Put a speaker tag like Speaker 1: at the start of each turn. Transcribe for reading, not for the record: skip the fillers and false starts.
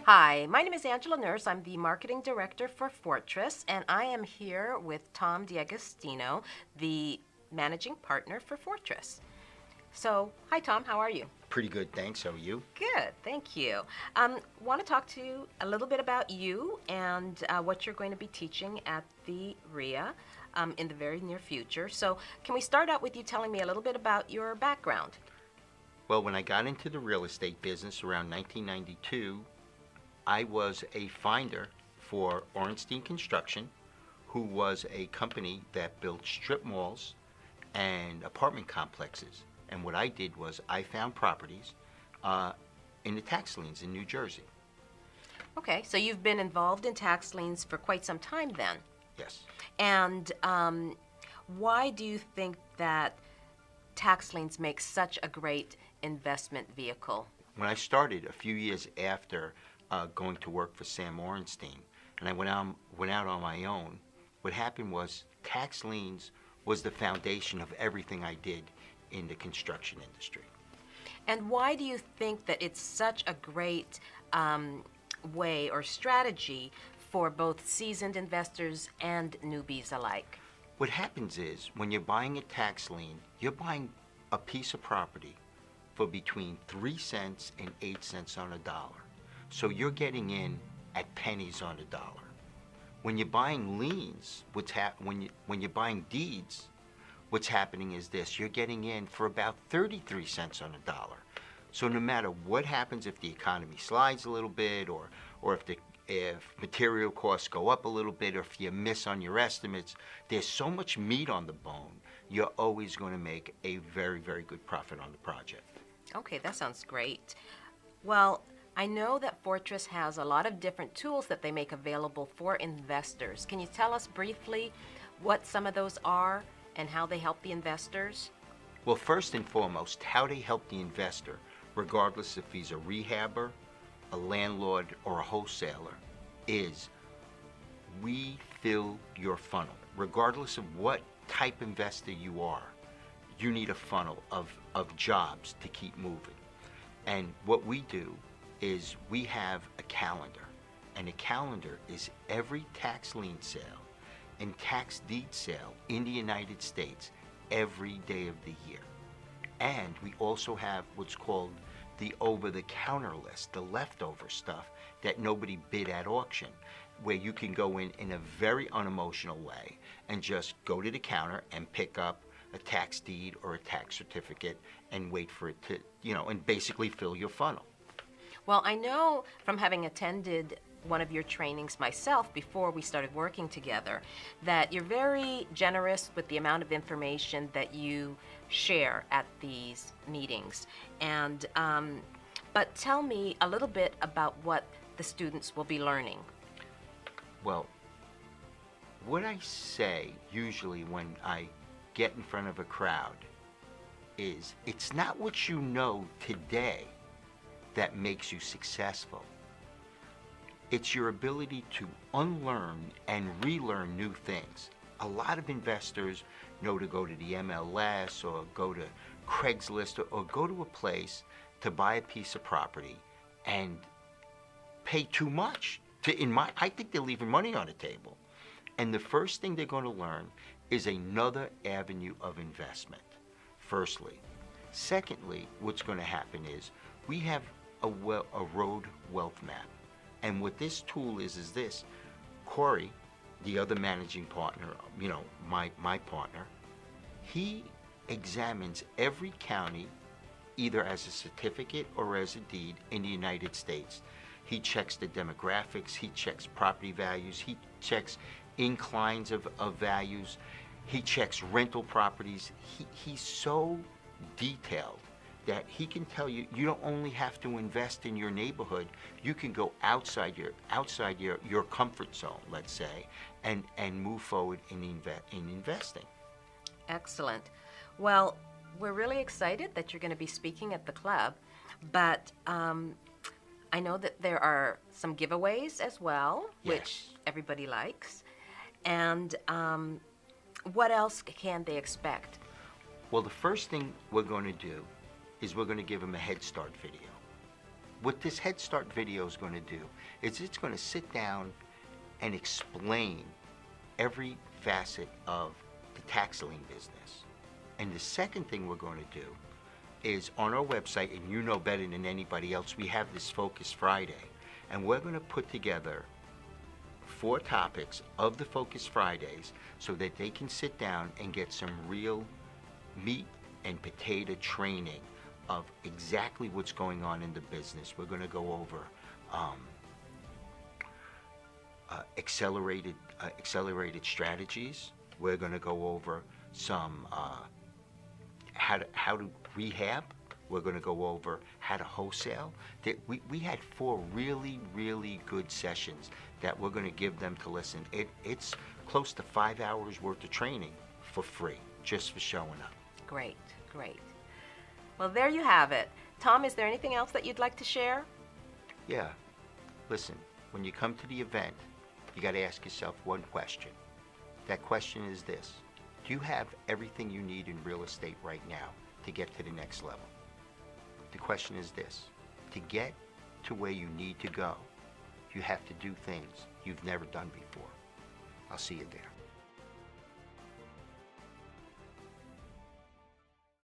Speaker 1: Hi, my name is Angela Nurse. I'm the marketing director for Fortress, and I am here with Tom DiAgostino, the managing partner for Fortress. So, hi Tom, how are you?
Speaker 2: Pretty good, thanks. How are you?
Speaker 1: Good, thank you. Want to talk to you a little bit about you and what you're going to be teaching at the REIA in the very near future. So, can we start out with you telling me a little bit about your background?
Speaker 2: Well, when I got into the real estate business around 1992, I was a finder for Ornstein Construction, who was a company that built strip malls and apartment complexes. And what I did was I found properties in the tax liens in New Jersey.
Speaker 1: Okay, so you've been involved in tax liens for quite some time then.
Speaker 2: Yes.
Speaker 1: And why do you think that tax liens make such a great investment vehicle?
Speaker 2: When I started a few years after going to work for Sam Ornstein, and I went out on my own, what happened was tax liens was the foundation of everything I did in the construction industry.
Speaker 1: And why do you think that it's such a great way or strategy for both seasoned investors and newbies alike?
Speaker 2: What happens is when you're buying a tax lien, you're buying a piece of property for between 3 cents and 8 cents on a dollar. So you're getting in at pennies on a dollar. When you're buying liens, when you're buying deeds, what's happening is this: you're getting in for about 33 cents on a dollar. So no matter what happens, if the economy slides a little bit, or if material costs go up a little bit, or if you miss on your estimates, there's so much meat on the bone, you're always going to make a very, very good profit on the project.
Speaker 1: Okay, that sounds great. Well, I know that Fortress has a lot of different tools that they make available for investors. Can you tell us briefly what some of those are and how they help the investors?
Speaker 2: Well, first and foremost, how they help the investor, regardless if he's a rehabber, a landlord, or a wholesaler, is we fill your funnel. Regardless of what type investor you are, you need a funnel of jobs to keep moving. And what we do is we have a calendar, and a calendar is every tax lien sale and tax deed sale in the United States every day of the year. And we also have what's called the over-the-counter list, the leftover stuff that nobody bid at auction, where you can go in a very unemotional way and just go to the counter and pick up a tax deed or a tax certificate and wait for it to, and basically fill your funnel.
Speaker 1: Well, I know from having attended one of your trainings myself before we started working together that you're very generous with the amount of information that you share at these meetings. And but tell me a little bit about what the students will be learning.
Speaker 2: Well, what I say usually when I get in front of a crowd is it's not what you know today that makes you successful. It's your ability to unlearn and relearn new things. A lot of investors know to go to the MLS or go to Craigslist or go to a place to buy a piece of property and pay too much. I think they're leaving money on the table. And the first thing they're going to learn is another avenue of investment, firstly. Secondly, what's going to happen is we have a road wealth map. And what this tool is this: Corey, the other managing partner, my partner, he examines every county either as a certificate or as a deed in the United States. He checks the demographics, he checks property values, he checks inclines of values, he checks rental properties. He's so detailed that he can tell you you don't only have to invest in your neighborhood, you can go outside your comfort zone, let's say, and move forward in investing.
Speaker 1: Excellent. Well, we're really excited that you're going to be speaking at the club, but I know that there are some giveaways as well,
Speaker 2: Yes.
Speaker 1: which everybody likes. And what else can they expect?
Speaker 2: Well, the first thing we're going to do is we're going to give them a Head Start video. what this Head Start video is going to do is it's going to sit down and explain every facet of the tax lien business. And the second thing we're going to do is on our website, and you know better than anybody else, we have this Focus Friday. And we're going to put together 4 topics of the Focus Fridays so that they can sit down and get some real meat and potato training of exactly what's going on in the business. We're going to go over accelerated strategies. We're going to go over some how to rehab. We're going to go over how to wholesale. We had 4 really, really good sessions that we're going to give them to listen. It's close to 5 hours worth of training for free, just for showing up.
Speaker 1: Great, great. Well, there you have it. Tom, is there anything else that you'd like to share?
Speaker 2: Yeah. Listen, when you come to the event, you got to ask yourself one question. That question is this: do you have everything you need in real estate right now to get to the next level? The question is this: to get to where you need to go, you have to do things you've never done before. I'll see you there.